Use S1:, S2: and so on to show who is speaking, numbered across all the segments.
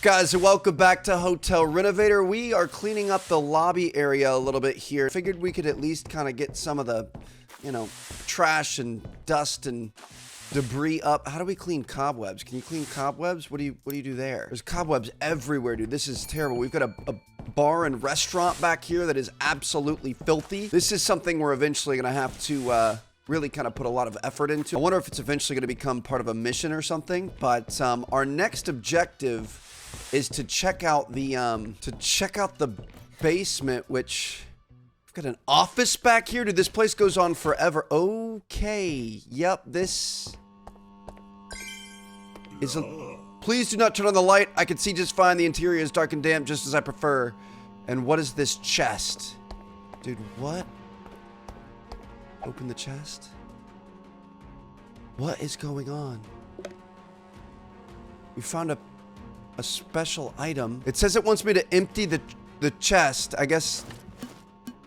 S1: Guys, welcome back to Hotel Renovator. We are cleaning up the lobby area a little bit here. Figured we could at least kind of get some of the, trash and dust and debris up. How do we clean cobwebs? Can you clean cobwebs? What do you do there? There's cobwebs everywhere, dude. This is terrible. We've got a bar and restaurant back here that is absolutely filthy. This is something we're eventually going to have to really kind of put a lot of effort into. I wonder if it's eventually going to become part of a mission or something. But our next objective is to check out the basement, which we've got an office back here. Dude, this place goes on forever. Okay. Yep, this is a... Please do not turn on the light. I can see just fine. The interior is dark and damp, just as I prefer. And what is this chest? Dude, what? Open the chest? What is going on? We found a special item. It says it wants me to empty the chest. I guess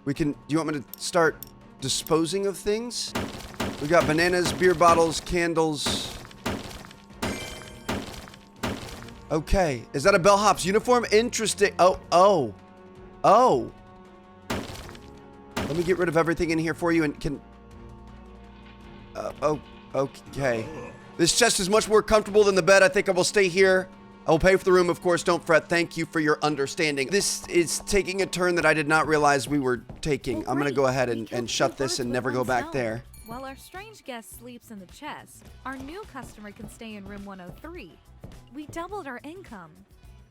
S1: we can... Do you want me to start disposing of things? We got bananas, beer bottles, candles. Okay. Is that a bellhop's uniform? Interesting. Oh. Let me get rid of everything in here for you and can... okay. This chest is much more comfortable than the bed. I think I will stay here. I will pay for the room, of course. Don't fret. Thank you for your understanding. This is taking a turn that I did not realize we were taking. I'm going to go ahead and shut this and never go back there.
S2: While our strange guest sleeps in the chest, our new customer can stay in room 103. We doubled our income.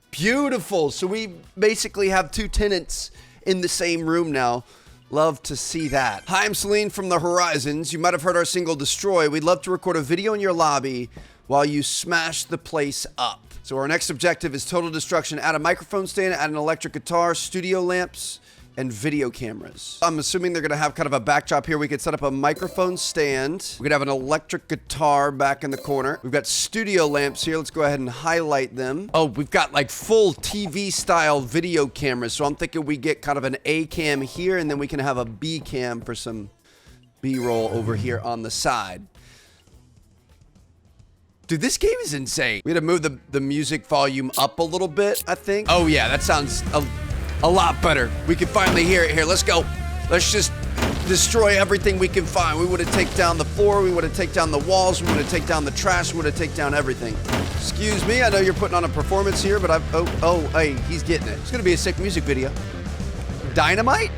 S1: Beautiful. So we basically have two tenants in the same room now. Love to see that. Hi, I'm Celine from the Horizons. You might have heard our single Destroy. We'd love to record a video in your lobby while you smash the place up. So our next objective is total destruction. Add a microphone stand, add an electric guitar, studio lamps, and video cameras. I'm assuming they're gonna have kind of a backdrop here. We could set up a microphone stand. We could have an electric guitar back in the corner. We've got studio lamps here. Let's go ahead and highlight them. Oh, we've got like full TV style video cameras. So I'm thinking we get kind of an A cam here and then we can have a B cam for some B-roll over here on the side. Dude, this game is insane. We had to move the music volume up a little bit, I think. Oh yeah, that sounds a lot better. We can finally hear it here. Let's go. Let's just destroy everything we can find. We would have taken down the floor. We would have taken down the walls. We would have taken down the trash. We would have taken down everything. Excuse me. I know you're putting on a performance here, but hey, he's getting it. It's going to be a sick music video. Dynamite?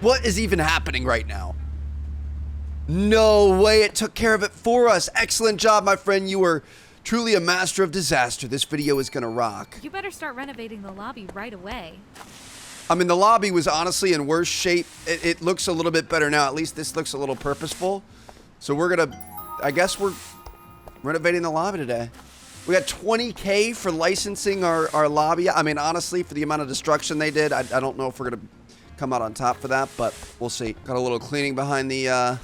S1: What is even happening right now? No way, it took care of it for us. Excellent job, my friend. You were truly a master of disaster. This video is gonna rock.
S2: You better start renovating the lobby right away.
S1: I mean, the lobby was honestly in worse shape. It looks a little bit better now. At least this looks a little purposeful. So I guess we're renovating the lobby today. We got $20K for licensing our lobby. I mean, honestly, for the amount of destruction they did, I don't know if we're gonna come out on top for that, but we'll see. Got a little cleaning behind the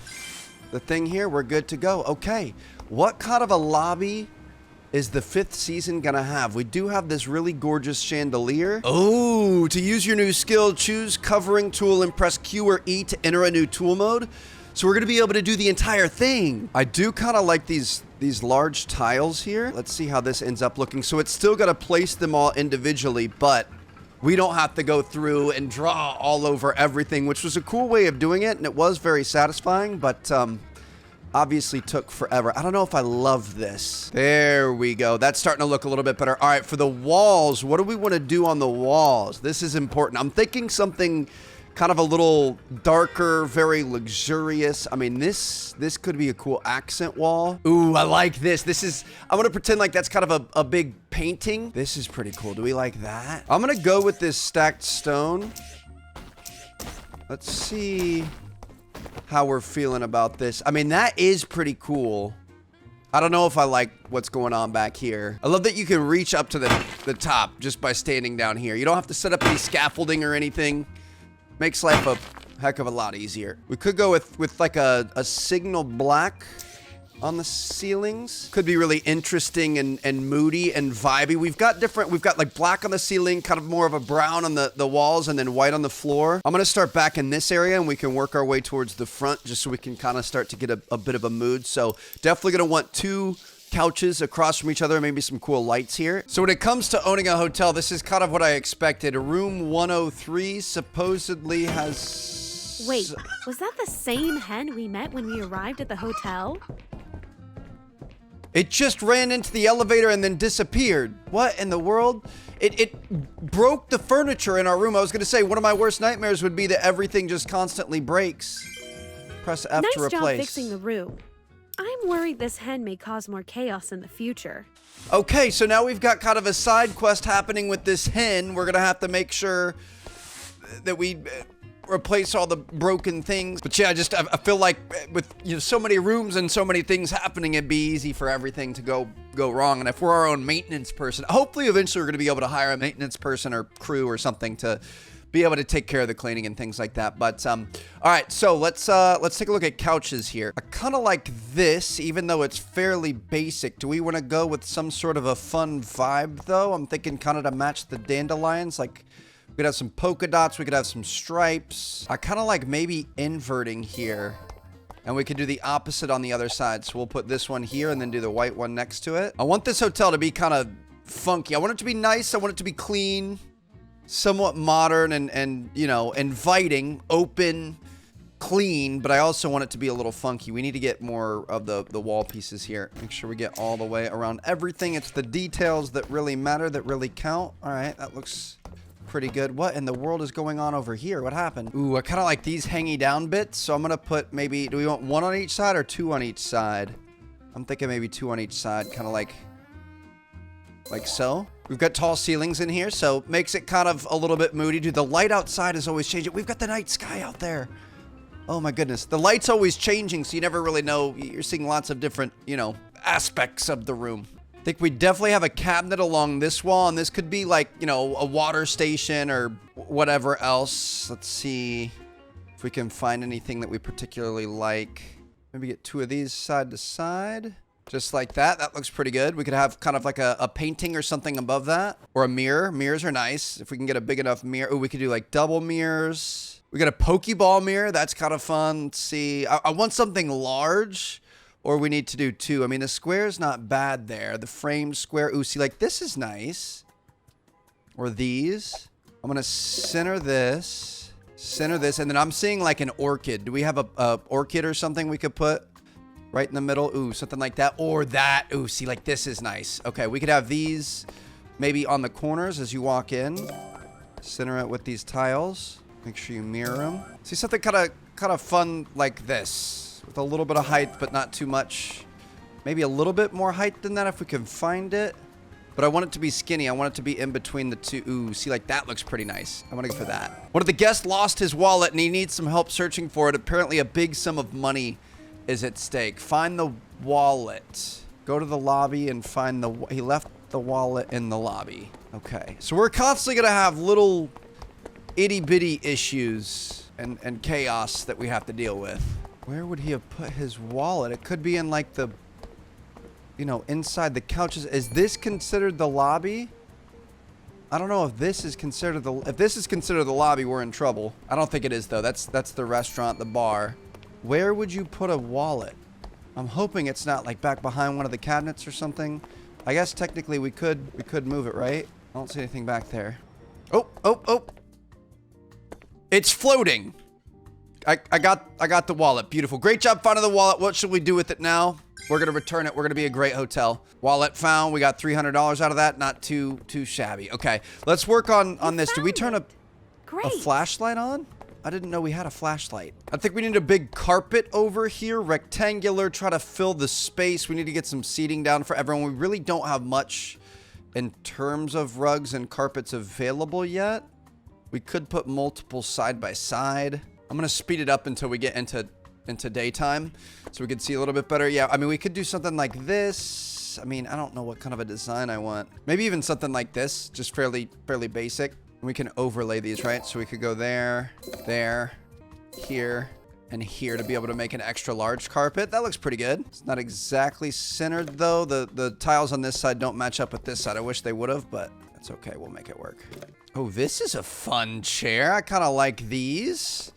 S1: thing here. We're good to go. Okay, what kind of a lobby is the 5th season gonna have? We do have this really gorgeous chandelier. Oh, to use your new skill, choose covering tool and press Q or E to enter a new tool mode. So we're gonna be able to do the entire thing. I do kind of like these large tiles here. Let's see how this ends up looking. So it's still gotta place them all individually, but we don't have to go through and draw all over everything, which was a cool way of doing it, and it was very satisfying, but obviously took forever. I don't know if I love this. There we go. That's starting to look a little bit better. All right, for the walls, what do we want to do on the walls? This is important. I'm thinking something kind of a little darker, very luxurious. I mean, this could be a cool accent wall. Ooh, I like this. I'm gonna pretend like that's kind of a big painting. This is pretty cool. Do we like that? I'm gonna go with this stacked stone. Let's see how we're feeling about this. I mean, that is pretty cool. I don't know if I like what's going on back here. I love that you can reach up to the top just by standing down here. You don't have to set up any scaffolding or anything. Makes life a heck of a lot easier. We could go with like a signal black on the ceilings. Could be really interesting and moody and vibey. We've got like black on the ceiling, kind of more of a brown on the walls, and then white on the floor. I'm gonna start back in this area and we can work our way towards the front just so we can kind of start to get a bit of a mood. So definitely gonna want two couches across from each other, maybe some cool lights here. So when it comes to owning a hotel, this is kind of what I expected. Room 103 supposedly has...
S3: Wait, was that the same hen we met when we arrived at the hotel?
S1: It just ran into the elevator and then disappeared. What in the world? It broke the furniture in our room. I was gonna say, one of my worst nightmares would be that everything just constantly breaks. Press F to replace.
S3: Nice job fixing the room. I'm worried this hen may cause more chaos in the future.
S1: Okay, so now we've got kind of a side quest happening with this hen. We're gonna have to make sure that we replace all the broken things. But yeah, I feel like with so many rooms and so many things happening, it'd be easy for everything to go wrong. And if we're our own maintenance person, hopefully eventually we're gonna be able to hire a maintenance person or crew or something to be able to take care of the cleaning and things like that. But all right, so let's take a look at couches here. I kind of like this, even though it's fairly basic. Do we want to go with some sort of a fun vibe though? I'm thinking kind of to match the dandelions. Like we could have some polka dots, we could have some stripes. I kind of like maybe inverting here, and we could do the opposite on the other side. So we'll put this one here and then do the white one next to it. I want this hotel to be kind of funky. I want it to be nice. I want it to be clean, somewhat modern, and inviting, open, clean, but I also want it to be a little funky. We need to get more of the wall pieces here. Make sure we get all the way around everything. It's the details that really matter, that really count. All right, that looks pretty good. What in the world is going on over here? What happened? Ooh, I kind of like these hangy down bits, so I'm gonna put maybe, do we want one on each side or two on each side? I'm thinking maybe two on each side, kind of like so. We've got tall ceilings in here, so makes it kind of a little bit moody. Dude, the light outside is always changing. We've got the night sky out there. Oh my goodness. The light's always changing, so you never really know. You're seeing lots of different, aspects of the room. I think we definitely have a cabinet along this wall, and this could be like, a water station or whatever else. Let's see if we can find anything that we particularly like. Maybe get two of these side to side. Just like that. That looks pretty good. We could have kind of like a painting or something above that. Or a mirror. Mirrors are nice. If we can get a big enough mirror. Oh, we could do like double mirrors. We got a Pokeball mirror. That's kind of fun. Let's see. I want something large. Or we need to do two. I mean, the square's not bad there. The framed square. Ooh, see, like this is nice. Or these. I'm going to center this. Center this. And then I'm seeing like an orchid. Do we have a orchid or something we could put right in the middle? Ooh, something like that. Or that. Ooh, see, like this is nice. Okay, we could have these maybe on the corners as you walk in. Center it with these tiles. Make sure you mirror them. See, something kind of fun like this. With a little bit of height, but not too much. Maybe a little bit more height than that if we can find it. But I want it to be skinny. I want it to be in between the two. Ooh, see, like that looks pretty nice. I want to go for that. One of the guests lost his wallet and he needs some help searching for it. Apparently a big sum of money is at stake. Find the wallet. Go to the lobby and find he left the wallet in the lobby. Okay. So we're constantly going to have little itty bitty issues and chaos that we have to deal with. Where would he have put his wallet? It could be in like the, inside the couches. Is this considered the lobby? I don't know if this is considered if this is considered the lobby, we're in trouble. I don't think it is though. That's the restaurant, the bar. Where would you put a wallet? I'm hoping it's not like back behind one of the cabinets or something. I guess technically we could move it, right? I don't see anything back there. Oh. It's floating. I got the wallet. Beautiful. Great job finding the wallet. What should we do with it now? We're going to return it. We're going to be a great hotel. Wallet found. We got $300 out of that. Not too shabby. Okay. Let's work on this. Did we turn a flashlight on? I didn't know we had a flashlight. I think we need a big carpet over here. Rectangular. Try to fill the space. We need to get some seating down for everyone. We really don't have much in terms of rugs and carpets available yet. We could put multiple side by side. I'm going to speed it up until we get into daytime so we can see a little bit better. Yeah, I mean, we could do something like this. I mean, I don't know what kind of a design I want. Maybe even something like this, just fairly basic. And we can overlay these, right? So we could go there, here, and here to be able to make an extra large carpet. That looks pretty good. It's not exactly centered, though. The tiles on this side don't match up with this side. I wish they would have, but that's okay. We'll make it work. Oh, this is a fun chair. I kind of like these.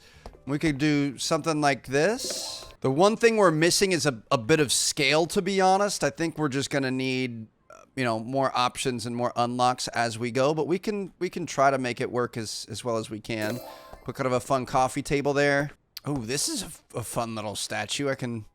S1: We could do something like this. The one thing we're missing is a bit of scale, to be honest. I think we're just going to need, more options and more unlocks as we go, but we can try to make it work as well as we can. Put kind of a fun coffee table there. Oh, this is a fun little statue. I can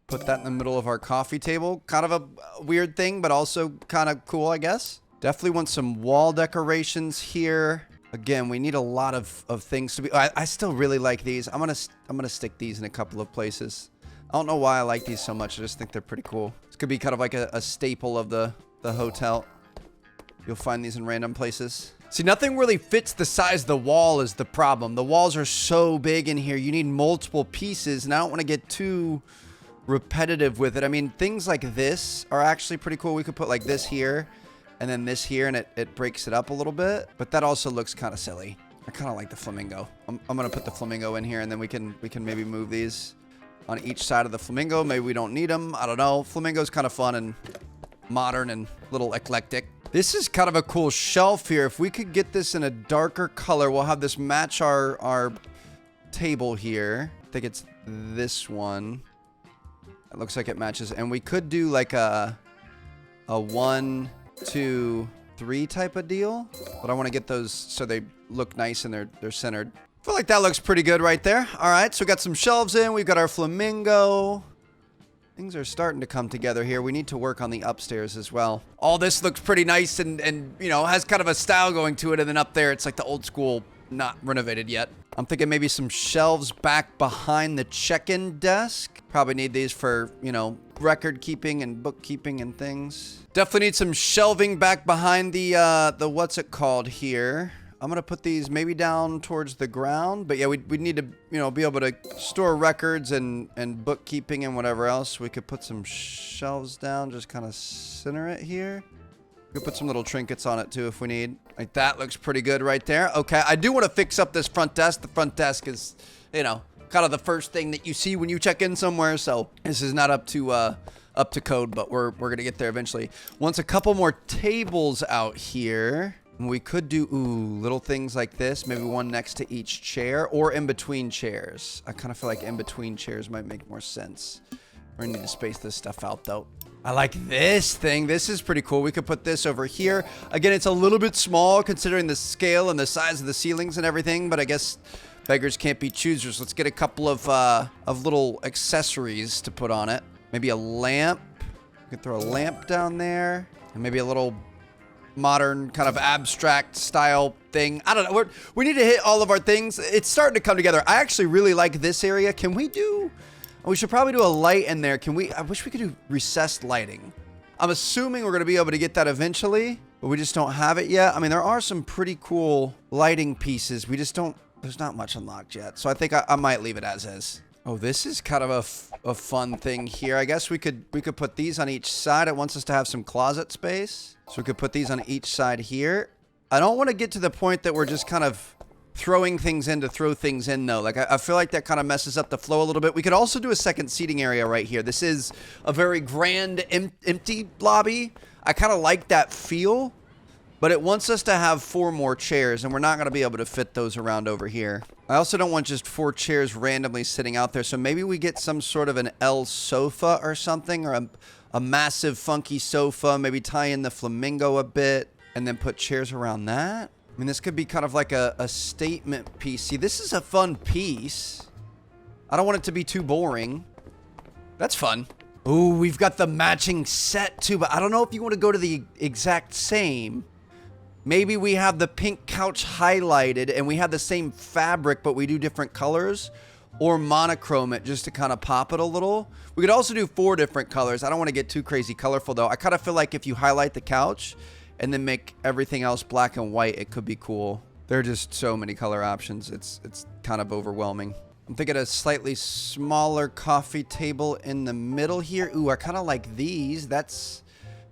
S1: put that in the middle of our coffee table. Kind of a weird thing, but also kind of cool, I guess. Definitely want some wall decorations here. Again, we need a lot of things to be... I still really like these. I'm gonna stick these in a couple of places. I don't know why I like these so much. I just think they're pretty cool. This could be kind of like a staple of the hotel. You'll find these in random places. See, nothing really fits the size of the wall is the problem. The walls are so big in here. You need multiple pieces, and I don't want to get too repetitive with it. I mean, things like this are actually pretty cool. We could put like this here and then this here, and it breaks it up a little bit. But that also looks kind of silly. I kind of like the flamingo. I'm going to put the flamingo in here, and then we can maybe move these on each side of the flamingo. Maybe we don't need them. I don't know. Flamingo's kind of fun and modern and a little eclectic. This is kind of a cool shelf here. If we could get this in a darker color, we'll have this match our table here. I think it's this one. It looks like it matches. And we could do like a 1, 2, 3 type of deal. But I want to get those so they look nice and they're centered. I feel like that looks pretty good right there. All right, so we got some shelves in. We've got our flamingo. Things are starting to come together here. We need to work on the upstairs as well. All this looks pretty nice and has kind of a style going to it. And then up there, it's like the old school, not renovated yet. I'm thinking maybe some shelves back behind the check-in desk. Probably need these for, record keeping and bookkeeping and things. Definitely need some shelving back behind the what's it called here. I'm going to put these maybe down towards the ground. But yeah, we need to, be able to store records and bookkeeping and whatever else. We could put some shelves down, just kind of center it here. We could put some little trinkets on it too if we need. Like that looks pretty good right there. Okay, I do want to fix up this front desk. The front desk is, kind of the first thing that you see when you check in somewhere. So this is not up to code, but we're going to get there eventually. Once a couple more tables out here. We could do, little things like this. Maybe one next to each chair or in between chairs. I kind of feel like in between chairs might make more sense. We're going to need to space this stuff out, though. I like this thing. This is pretty cool. We could put this over here. Again, it's a little bit small considering the scale and the size of the ceilings and everything, but I guess beggars can't be choosers. Let's get a couple of little accessories to put on it. Maybe a lamp. We could throw a lamp down there. And maybe a little modern kind of abstract style thing. I don't know. We need to hit all of our things. It's starting to come together. I actually really like this area. Can we do... We should probably do a light in there. I wish we could do recessed lighting. I'm assuming we're going to be able to get that eventually, but we just don't have it yet. I mean, there are some pretty cool lighting pieces. We just don't... There's not much unlocked yet. So I think I might leave it as is. Oh, this is kind of a fun thing here. I guess we could put these on each side. It wants us to have some closet space. So we could put these on each side here. I don't want to get to the point that we're just kind of throwing things in to throw things in, though. Like, I feel like that kind of messes up the flow a little bit. We could also do a second seating area right here. This is a very grand, empty lobby. I kind of like that feel. But it wants us to have 4 more chairs, and we're not going to be able to fit those around over here. I also don't want just 4 chairs randomly sitting out there, so maybe we get some sort of an L sofa or something, or a massive funky sofa, maybe tie in the flamingo a bit, and then put chairs around that. I mean, this could be kind of like a statement piece. See, this is a fun piece. I don't want it to be too boring. That's fun. Ooh, we've got the matching set too, but I don't know if you want to go to the exact same. Maybe we have the pink couch highlighted and we have the same fabric, but we do different colors, or monochrome it just to kind of pop it a little. We could also do 4 different colors. I don't want to get too crazy colorful though. I kind of feel like if you highlight the couch and then make everything else black and white, it could be cool. There are just so many color options. It's kind of overwhelming. I'm thinking a slightly smaller coffee table in the middle here. Ooh, I kind of like these. That's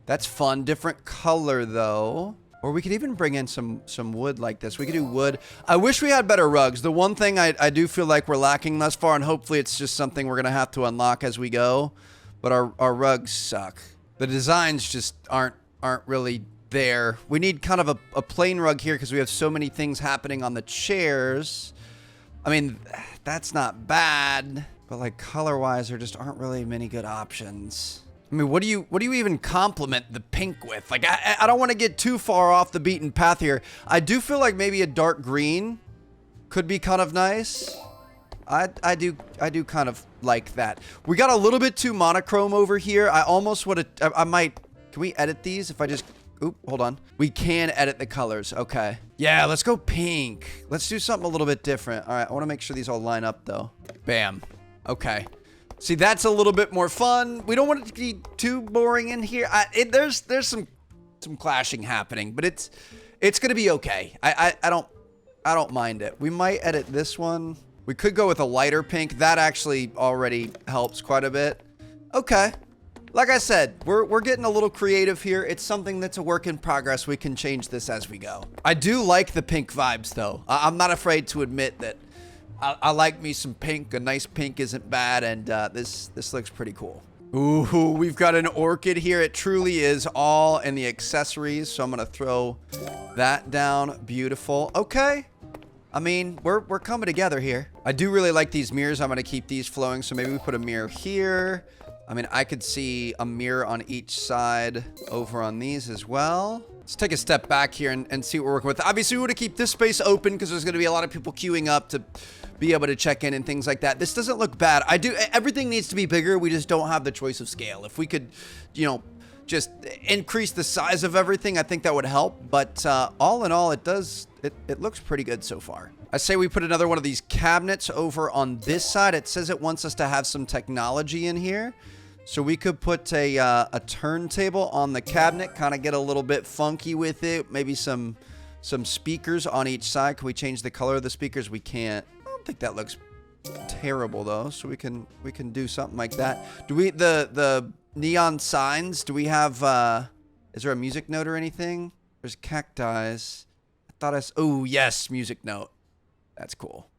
S1: fun. Different color though. Or we could even bring in some wood like this. We could do wood. I wish we had better rugs. The one thing I do feel like we're lacking thus far, and hopefully it's just something we're going to have to unlock as we go, but our rugs suck. The designs just aren't really there. We need kind of a plain rug here because we have so many things happening on the chairs. I mean, that's not bad. But like color-wise, there just aren't really many good options. I mean, what do you even complement the pink with? Like, I don't want to get too far off the beaten path here. I do feel like maybe a dark green could be kind of nice. I do kind of like that. We got a little bit too monochrome over here. I almost would have, I might, can we edit these if I just, oop, hold on. We can edit the colors. Okay. Yeah, let's go pink. Let's do something a little bit different. All right, I want to make sure these all line up though. Bam. Okay. See, that's a little bit more fun. We don't want it to be too boring in here. There's some clashing happening, but it's going to be okay. I don't mind it. We might edit this one. We could go with a lighter pink. That actually already helps quite a bit. Okay. Like I said, we're getting a little creative here. It's something that's a work in progress. We can change this as we go. I do like the pink vibes, though. I'm not afraid to admit that I like me some pink. A nice pink isn't bad, and this looks pretty cool. Ooh, we've got an orchid here. It truly is all in the accessories, so I'm going to throw that down. Beautiful. Okay. I mean, we're coming together here. I do really like these mirrors. I'm going to keep these flowing, so maybe we put a mirror here. I mean, I could see a mirror on each side over on these as well. Let's take a step back here and see what we're working with. Obviously, we want to keep this space open because there's going to be a lot of people queuing up to be able to check in and things like that. This doesn't look bad. Everything needs to be bigger. We just don't have the choice of scale. If we could, you know, just increase the size of everything, I think that would help. But all in all, it looks pretty good so far. I say we put another one of these cabinets over on this side. It says it wants us to have some technology in here. So we could put a turntable on the cabinet, kind of get a little bit funky with it. Maybe some speakers on each side. Can we change the color of the speakers? We can't. I don't think that looks terrible though. So we can do something like that. Do we the neon signs? Do we have? Is there a music note or anything? There's cacti. I thought oh yes, music note. That's cool.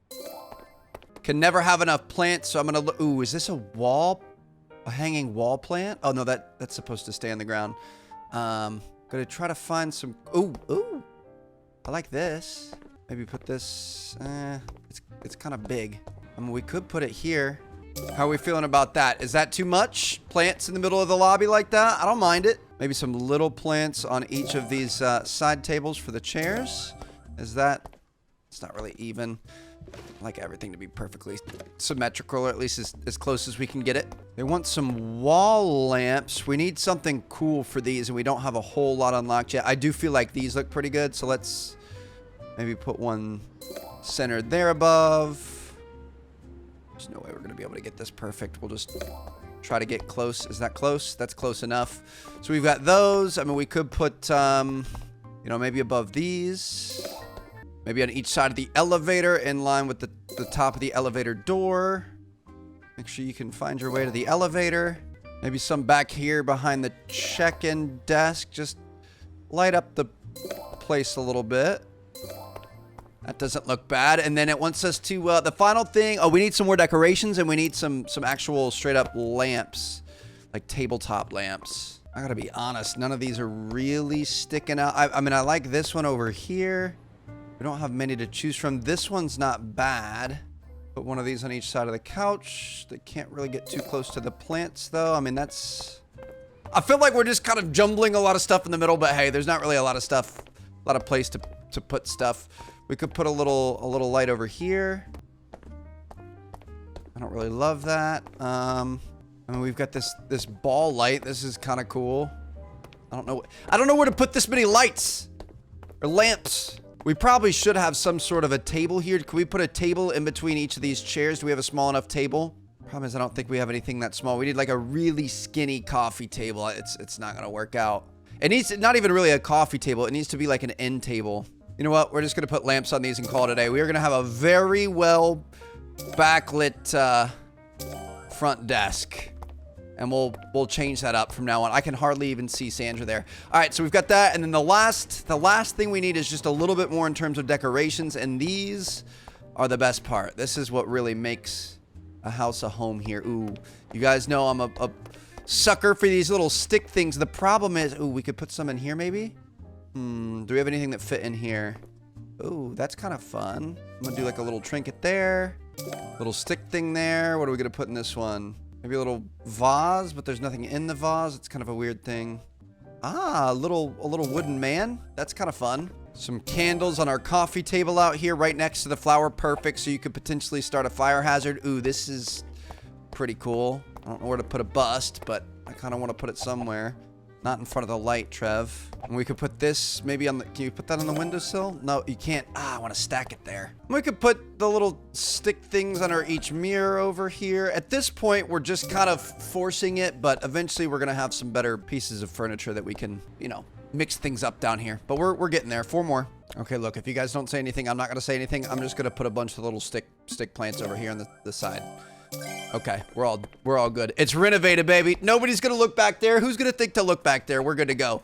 S1: Can never have enough plants, so I'm gonna look. Ooh, is this a hanging wall plant? Oh no, that's supposed to stay on the ground. Gonna try to find some. Ooh, I like this. Maybe put this. It's kind of big. I mean, we could put it here. How are we feeling about that? Is that too much? Plants in the middle of the lobby like that? I don't mind it. Maybe some little plants on each of these side tables for the chairs. Is that? It's not really even. I like everything to be perfectly symmetrical, or at least as close as we can get it. They want some wall lamps. We need something cool for these, and we don't have a whole lot unlocked yet. I do feel like these look pretty good, so let's maybe put one centered there above. There's no way we're going to be able to get this perfect. We'll just try to get close. Is that close? That's close enough. So we've got those. I mean, we could put, you know, maybe above these. Maybe on each side of the elevator in line with the top of the elevator door. Make sure you can find your way to the elevator. Maybe some back here behind the check-in desk. Just light up the place a little bit. That doesn't look bad. And then it wants us to, the final thing. Oh, we need some more decorations, and we need some actual straight-up lamps. Like tabletop lamps. I gotta be honest. None of these are really sticking out. I mean, I like this one over here. We don't have many to choose from. This one's not bad. Put one of these on each side of the couch. They can't really get too close to the plants, though. I mean, that's... I feel like we're just kind of jumbling a lot of stuff in the middle, but hey, there's not really a lot of stuff, a lot of place to put stuff. We could put a little light over here. I don't really love that. I mean, we've got this ball light. This is kind of cool. I don't know where to put this many lights or lamps. We probably should have some sort of a table here. Can we put a table in between each of these chairs? Do we have a small enough table? Problem is, I don't think we have anything that small. We need like a really skinny coffee table. It's not gonna work out. It needs not even really a coffee table. It needs to be like an end table. You know what? We're just gonna put lamps on these and call it a day. We are gonna have a very well backlit front desk. And we'll change that up from now on. I can hardly even see Sandra there. All right, so we've got that. And then the last thing we need is just a little bit more in terms of decorations. And these are the best part. This is what really makes a house a home here. Ooh, you guys know I'm a sucker for these little stick things. The problem is, ooh, we could put some in here maybe. Do we have anything that fit in here? Ooh, that's kind of fun. I'm gonna do like a little trinket there. Little stick thing there. What are we gonna put in this one? Maybe a little vase, but there's nothing in the vase. It's kind of a weird thing. Ah, a little wooden man. That's kind of fun. Some candles on our coffee table out here right next to the flower. Perfect, so you could potentially start a fire hazard. Ooh, this is pretty cool. I don't know where to put a bust, but I kind of want to put it somewhere. Not in front of the light, Trev. And we could put this maybe on the... Can you put that on the windowsill? No, you can't. Ah, I want to stack it there. We could put the little stick things on each mirror over here. At this point, we're just kind of forcing it, but eventually we're going to have some better pieces of furniture that we can, you know, mix things up down here. But we're getting there. 4 more. Okay, look, if you guys don't say anything, I'm not going to say anything. I'm just going to put a bunch of little stick plants over here on the side. Okay, we're all good. It's renovated, baby. Nobody's gonna look back there. Who's gonna think to look back there? We're good to go.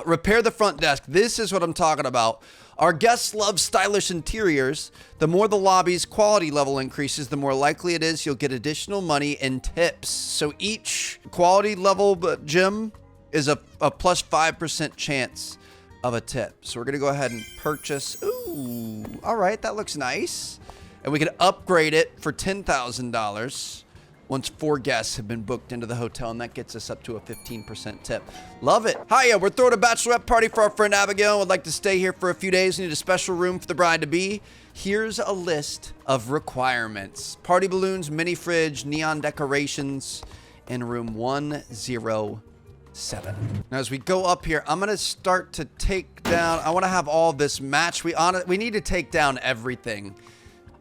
S1: Repair the front desk. This is what I'm talking about. Our guests love stylish interiors. The more the lobby's quality level increases, the more likely it is you'll get additional money and tips. So each quality level gym is a plus 5% chance of a tip. So we're gonna go ahead and purchase. Ooh, all right, that looks nice. And we can upgrade it for $10,000 once 4 guests have been booked into the hotel, and that gets us up to a 15% tip. Love it. Hiya, we're throwing a bachelorette party for our friend Abigail. Would like to stay here for a few days. We need a special room for the bride-to-be. Here's a list of requirements. Party balloons, mini fridge, neon decorations, in room 107. Now, as we go up here, I'm going to start to take down... I want to have all this match. We need to take down everything.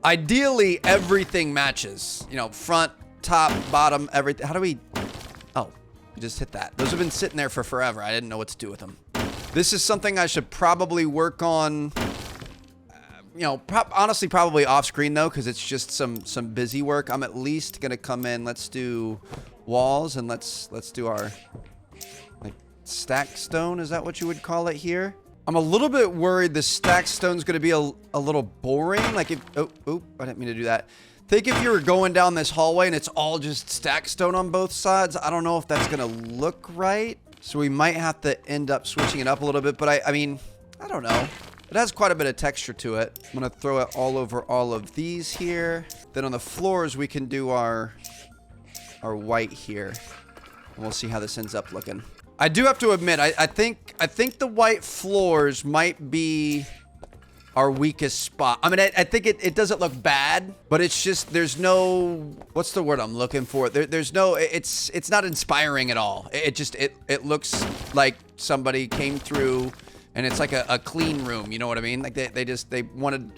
S1: Ideally, everything matches. You know, front, top, bottom, everything. How do we... Oh, we just hit that. Those have been sitting there for forever. I didn't know what to do with them. This is something I should probably work on. You know, honestly, probably off screen, though, because it's just some busy work. I'm at least going to come in. Let's do walls, and let's do our... like, stack stone. Is that what you would call it here? I'm a little bit worried the stack stone's going to be a little boring. Like if... Oh, I didn't mean to do that. Think if you were going down this hallway and it's all just stack stone on both sides. I don't know if that's going to look right. So we might have to end up switching it up a little bit. But I mean, I don't know. It has quite a bit of texture to it. I'm going to throw it all over all of these here. Then on the floors, we can do our white here. And we'll see how this ends up looking. I do have to admit, I think the white floors might be our weakest spot. I mean, I think it doesn't look bad, but it's just, there's no, what's the word I'm looking for? There's no, it's not inspiring at all. It looks like somebody came through and it's like a clean room, you know what I mean? Like they wanted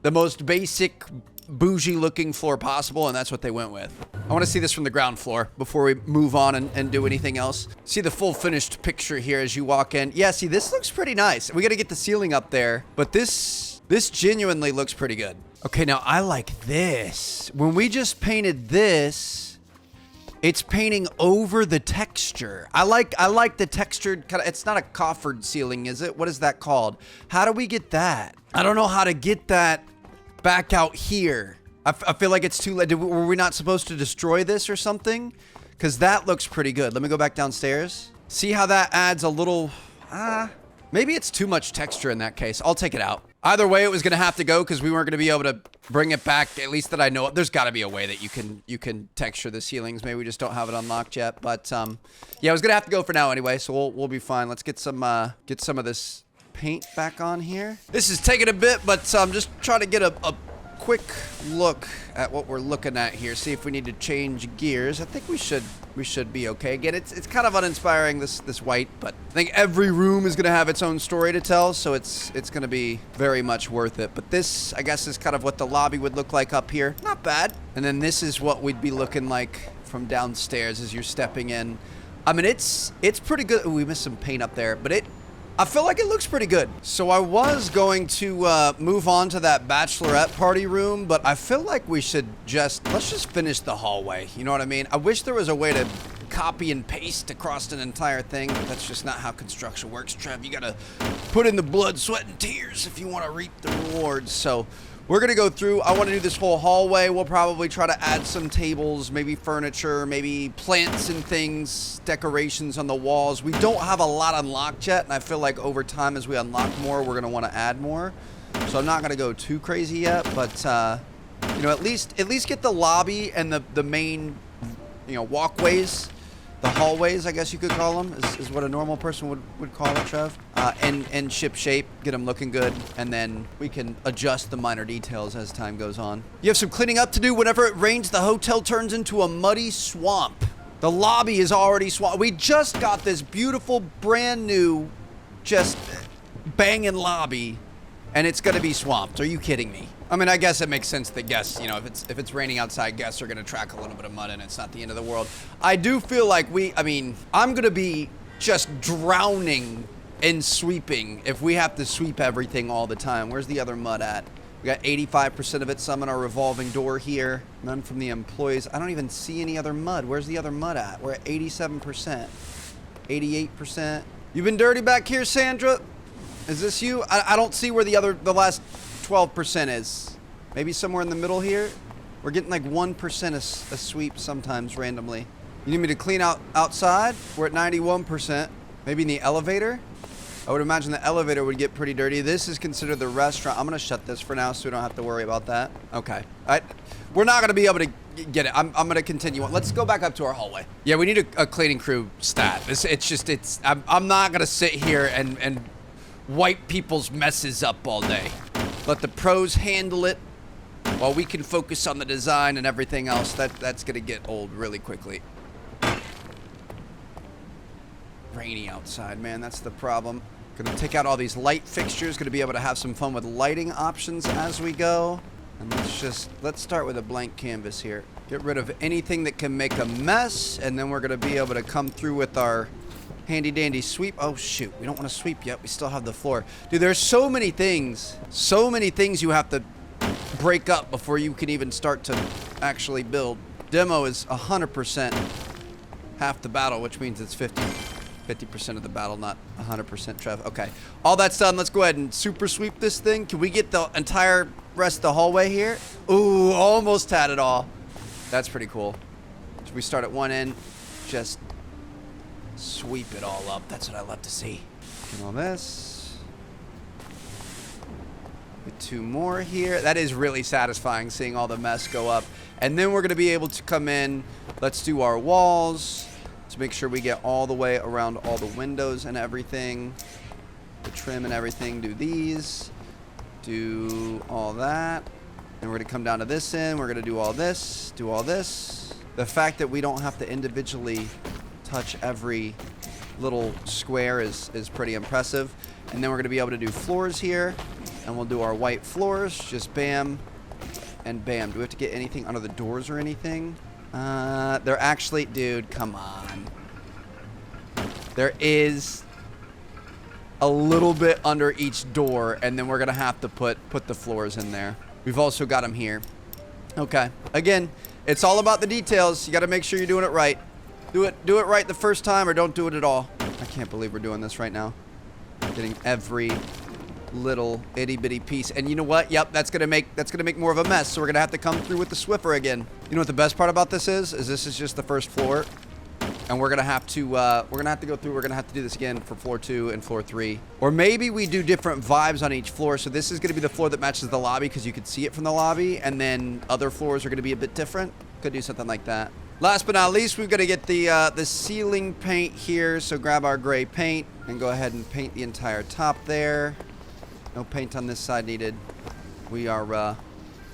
S1: the most basic bougie looking floor possible, and that's what they went with. I want to see this from the ground floor before we move on and do anything else. See the full finished picture here as you walk in. Yeah, see, this looks pretty nice. We got to get the ceiling up there, but this genuinely looks pretty good. Okay, now I like this. When we just painted this, it's painting over the texture. I like the textured kind of, it's not a coffered ceiling, is it? What is that called? How do we get that? I don't know how to get that back out here. I feel like it's too late. Were we not supposed to destroy this or something? Because that looks pretty good. Let me go back downstairs. See how that adds a little... maybe it's too much texture in that case. I'll take it out. Either way, it was going to have to go because we weren't going to be able to bring it back, at least that I know of. There's got to be a way that you can texture the ceilings. Maybe we just don't have it unlocked yet. But yeah, it was going to have to go for now anyway, so we'll be fine. Let's get some of this paint back on here. This is taking a bit, but I'm just trying to get a quick look at what we're looking at here. See if we need to change gears. I think we should be okay. Again, it's kind of uninspiring, this white, but I think every room is going to have its own story to tell, so it's going to be very much worth it. But this, I guess, is kind of what the lobby would look like up here. Not bad. And then this is what we'd be looking like from downstairs as you're stepping in. I mean, it's pretty good. Ooh, we missed some paint up there, but I feel like it looks pretty good. So I was going to move on to that bachelorette party room, but I feel like we should let's just finish the hallway. You know what I mean? I wish there was a way to copy and paste across an entire thing, but that's just not how construction works, Trev. You gotta put in the blood, sweat, and tears if you want to reap the rewards. So we're gonna go through. I want to do this whole hallway. We'll probably try to add some tables, maybe furniture, maybe plants and things, decorations on the walls. We don't have a lot unlocked yet, and I feel like over time as we unlock more, we're gonna want to add more. So I'm not gonna go too crazy yet, but You know, at least get the lobby and the main, you know, walkways, the hallways, I guess you could call them, is what a normal person would call it, Trev. And ship shape, get them looking good, and then we can adjust the minor details as time goes on. You have some cleaning up to do. Whenever it rains, the hotel turns into a muddy swamp. The lobby is already swamped. We just got this beautiful, brand new, just banging lobby, and it's gonna be swamped. Are you kidding me? I mean, I guess it makes sense that guests, you know, if it's raining outside, guests are gonna track a little bit of mud, and it's not the end of the world. I do feel like I'm gonna be just drowning in sweeping if we have to sweep everything all the time. Where's the other mud at? We got 85% of it, some in our revolving door here. None from the employees. I don't even see any other mud. Where's the other mud at? We're at 87%, 88%. You've been dirty back here, Sandra? Is this you? I don't see where the last 12% is. Maybe somewhere in the middle here? We're getting like 1% a sweep sometimes randomly. You need me to clean outside? We're at 91%. Maybe in the elevator? I would imagine the elevator would get pretty dirty. This is considered the restaurant. I'm gonna shut this for now so we don't have to worry about that. Okay. We're not gonna be able to get it. I'm gonna continue on. Let's go back up to our hallway. Yeah, we need a cleaning crew stat. I'm not gonna sit here and wipe people's messes up all day. Let the pros handle it while we can focus on the design and everything else. That's gonna get old really quickly. Rainy outside, man. That's the problem. Gonna take out all these light fixtures. Gonna be able to have some fun with lighting options as we go. And let's start with a blank canvas here. Get rid of anything that can make a mess, and then we're gonna be able to come through with our handy dandy sweep. Oh shoot, we don't want to sweep yet. We still have the floor. Dude, there's so many things you have to break up before you can even start to actually build. Demo is 100% half the battle, which means it's 50% of the battle, not 100%, Trev. Okay, all that's done. Let's go ahead and super sweep this thing. Can we get the entire rest of the hallway here? Ooh, almost had it all. That's pretty cool. Should we start at one end? Just sweep it all up. That's what I love to see. And all this. With two more here. That is really satisfying, seeing all the mess go up. And then we're going to be able to come in. Let's do our walls. To make sure we get all the way around all the windows and everything. The trim and everything. Do these. Do all that. And we're going to come down to this end. We're going to do all this. Do all this. The fact that we don't have to individually touch every little square is pretty impressive. And then we're going to be able to do floors here. And we'll do our white floors. Just bam and bam. Do we have to get anything under the doors or anything? They're actually, dude, come on. There is a little bit under each door, and then we're gonna have to put the floors in there. We've also got them here. Okay. Again, it's all about the details. You got to make sure you're doing it right. Do it right the first time, or don't do it at all. I can't believe we're doing this right now. Getting every little itty bitty piece. And you know what? Yep, that's gonna make more of a mess. So we're gonna have to come through with the Swiffer again. You know what the best part about this is? This is just the first floor, and we're gonna have to go through. We're gonna have to do this again for floor 2 and floor 3, or maybe we do different vibes on each floor. So this is gonna be the floor that matches the lobby because you can see it from the lobby, and then other floors are gonna be a bit different. Could do something like that. Last but not least, we've got to get the ceiling paint here. So grab our gray paint and go ahead and paint the entire top there. No paint on this side needed. We are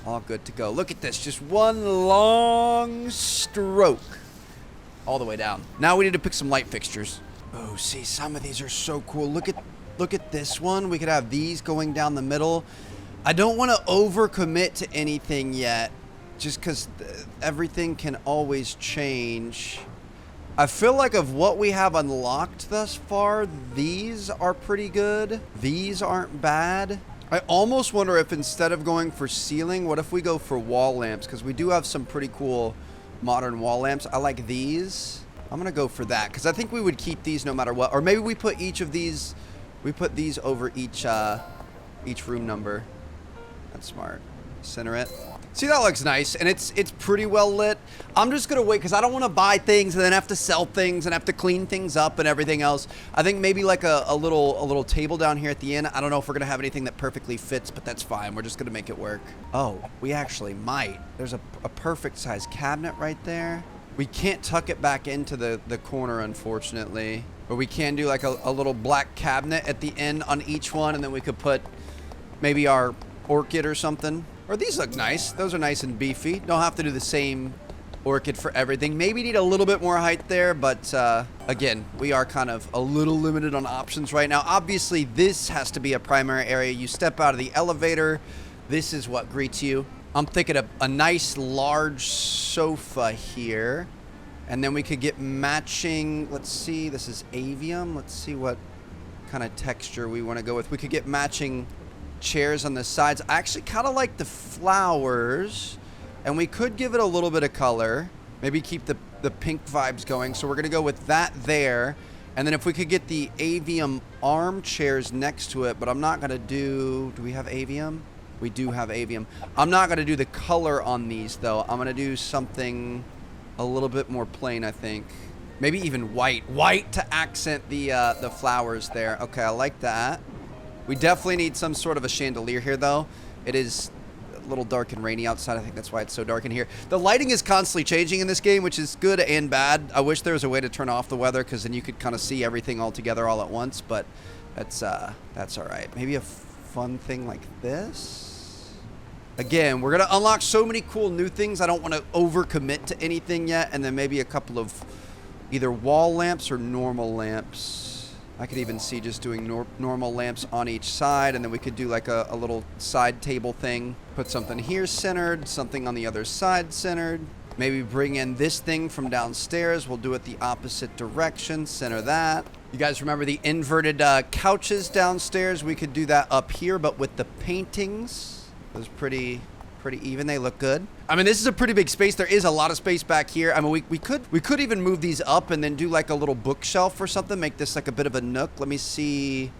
S1: all good to go. Look at this. Just one long stroke all the way down. Now we need to pick some light fixtures. Oh, see, some of these are so cool. Look at this one. We could have these going down the middle. I don't want to overcommit to anything yet, just because everything can always change. I feel like of what we have unlocked thus far, these are pretty good. These aren't bad. I almost wonder if instead of going for ceiling, what if we go for wall lamps? Because we do have some pretty cool modern wall lamps. I like these. I'm going to go for that because I think we would keep these no matter what. Or maybe we put each of these, we put these over each room number. That's smart. Center it. See, that looks nice, and it's pretty well lit. I'm just gonna wait because I don't want to buy things and then have to sell things and have to clean things up and everything else. I think maybe like a little table down here at the end. I don't know if we're gonna have anything that perfectly fits, but that's fine. We're just gonna make it work. Oh, we actually might. There's a perfect size cabinet right there. We can't tuck it back into the corner, unfortunately, but we can do like a little black cabinet at the end on each one, and then we could put maybe our orchid or something. Or these look nice. Those are nice and beefy. Don't have to do the same orchid for everything. Maybe need a little bit more height there, but again, we are kind of a little limited on options right now. Obviously, this has to be a primary area. You step out of the elevator, this is what greets you. I'm thinking of a nice large sofa here, and then we could get matching, let's see, this is avium. Let's see what kind of texture we want to go with. We could get matching chairs on the sides. I actually kind of like the flowers, and we could give it a little bit of color, maybe keep the pink vibes going. So we're gonna go with that there, and then if we could get the avium armchairs next to it, but I'm not gonna do we have avium? We do have avium. I'm not gonna do the color on these though. I'm gonna do something a little bit more plain, I think. Maybe even white to accent the flowers there. Okay, I like that. We definitely need some sort of a chandelier here, though. It is a little dark and rainy outside. I think that's why it's so dark in here. The lighting is constantly changing in this game, which is good and bad. I wish there was a way to turn off the weather, because then you could kind of see everything all together all at once, but that's all right. Maybe a fun thing like this. Again, we're going to unlock so many cool new things. I don't want to overcommit to anything yet, and then maybe a couple of either wall lamps or normal lamps. I could even see just doing normal lamps on each side, and then we could do like a little side table thing. Put something here centered, something on the other side centered. Maybe bring in this thing from downstairs. We'll do it the opposite direction, center that. You guys remember the inverted couches downstairs? We could do that up here, but with the paintings. Those pretty even. They look good. I mean, this is a pretty big space. There is a lot of space back here. I mean, we could even move these up and then do like a little bookshelf or something. Make this like a bit of a nook. Let me see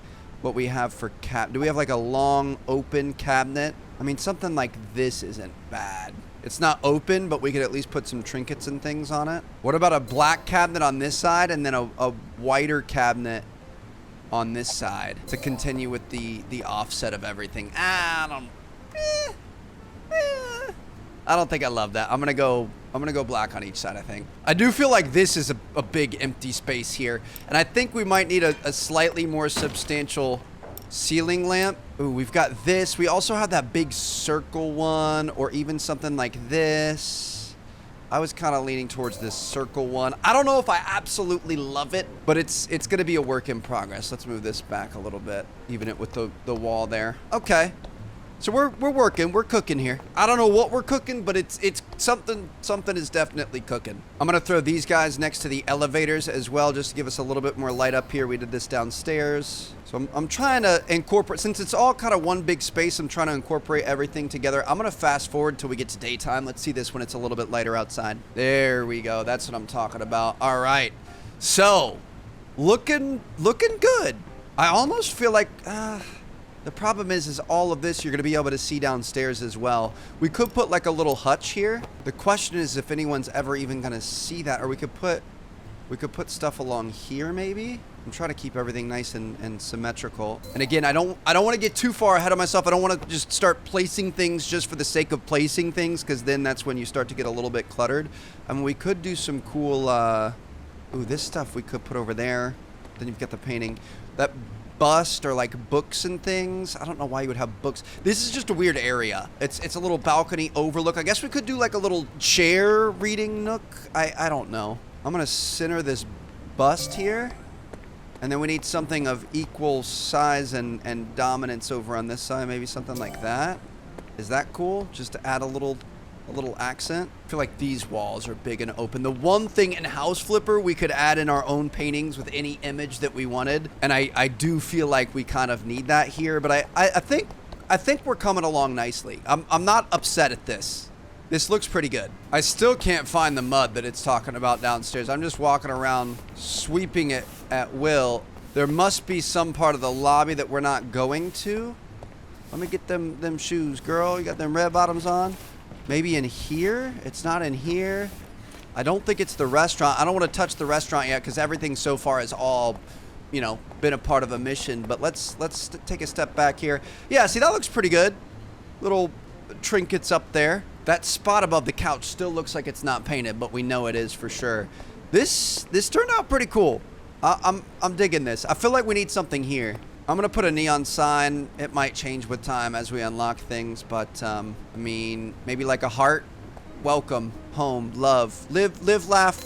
S1: what we have for do we have like a long open cabinet? I mean, something like this isn't bad. It's not open, but we could at least put some trinkets and things on it. What about a black cabinet on this side and then a whiter cabinet on this side to continue with the offset of everything? I don't think I love that. I'm gonna go black on each side, I think. I do feel like this is a big empty space here, and I think we might need a slightly more substantial ceiling lamp. Ooh, we've got this. We also have that big circle one, or even something like this. I was kind of leaning towards this circle one. I don't know if I absolutely love it, but it's gonna be a work in progress. Let's move this back a little bit, even it with the wall there. Okay. So we're working, we're cooking here. I don't know what we're cooking, but it's something is definitely cooking. I'm gonna throw these guys next to the elevators as well, just to give us a little bit more light up here. We did this downstairs. So I'm trying to incorporate, since it's all kind of one big space, I'm trying to incorporate everything together. I'm gonna fast forward till we get to daytime. Let's see this when it's a little bit lighter outside. There we go, that's what I'm talking about. All right, so looking good. I almost feel like, the problem is all of this you're going to be able to see downstairs as well. We could put like a little hutch here. The question is if anyone's ever even going to see that, or we could put stuff along here maybe. I'm trying to keep everything nice and symmetrical. And again, I don't want to get too far ahead of myself. I don't want to just start placing things just for the sake of placing things, because then that's when you start to get a little bit cluttered. I mean, we could do some cool, ooh, this stuff we could put over there. Then you've got the painting. That bust or like books and things. I don't know why you would have books. This is just a weird area. It's a little balcony overlook. I guess we could do like a little chair reading nook. I don't know. I'm gonna center this bust here, and then we need something of equal size and dominance over on this side. Maybe something like that. Is that cool? Just to add a little accent. I feel like these walls are big and open. The one thing in House Flipper, we could add in our own paintings with any image that we wanted, and I do feel like we kind of need that here, but I think we're coming along nicely. I'm not upset at this. This looks pretty good. I still can't find the mud that it's talking about downstairs. I'm just walking around sweeping it at will. There must be some part of the lobby that we're not going to. Let me get them shoes, girl. You got them red bottoms on? Maybe in here? It's not in here. I don't think it's the restaurant. I don't want to touch the restaurant yet because everything so far is all, you know, been a part of a mission. But let's take a step back here. Yeah, see, that looks pretty good. Little trinkets up there. That spot above the couch still looks like it's not painted, but we know it is for sure. This turned out pretty cool. I'm digging this. I feel like we need something here. I'm gonna put a neon sign. It might change with time as we unlock things, but I mean, maybe like a heart. Welcome, home, love, live, laugh,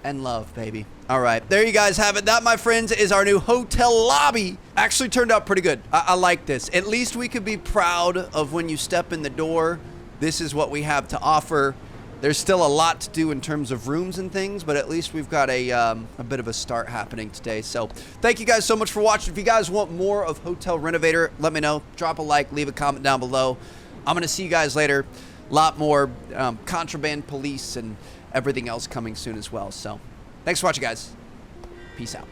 S1: and love, baby. All right, there you guys have it. That, my friends, is our new hotel lobby. Actually turned out pretty good. I like this. At least we could be proud of when you step in the door. This is what we have to offer. There's still a lot to do in terms of rooms and things, but at least we've got a bit of a start happening today. So thank you guys so much for watching. If you guys want more of Hotel Renovator, let me know. Drop a like, leave a comment down below. I'm going to see you guys later. A lot more contraband police and everything else coming soon as well. So thanks for watching, guys. Peace out.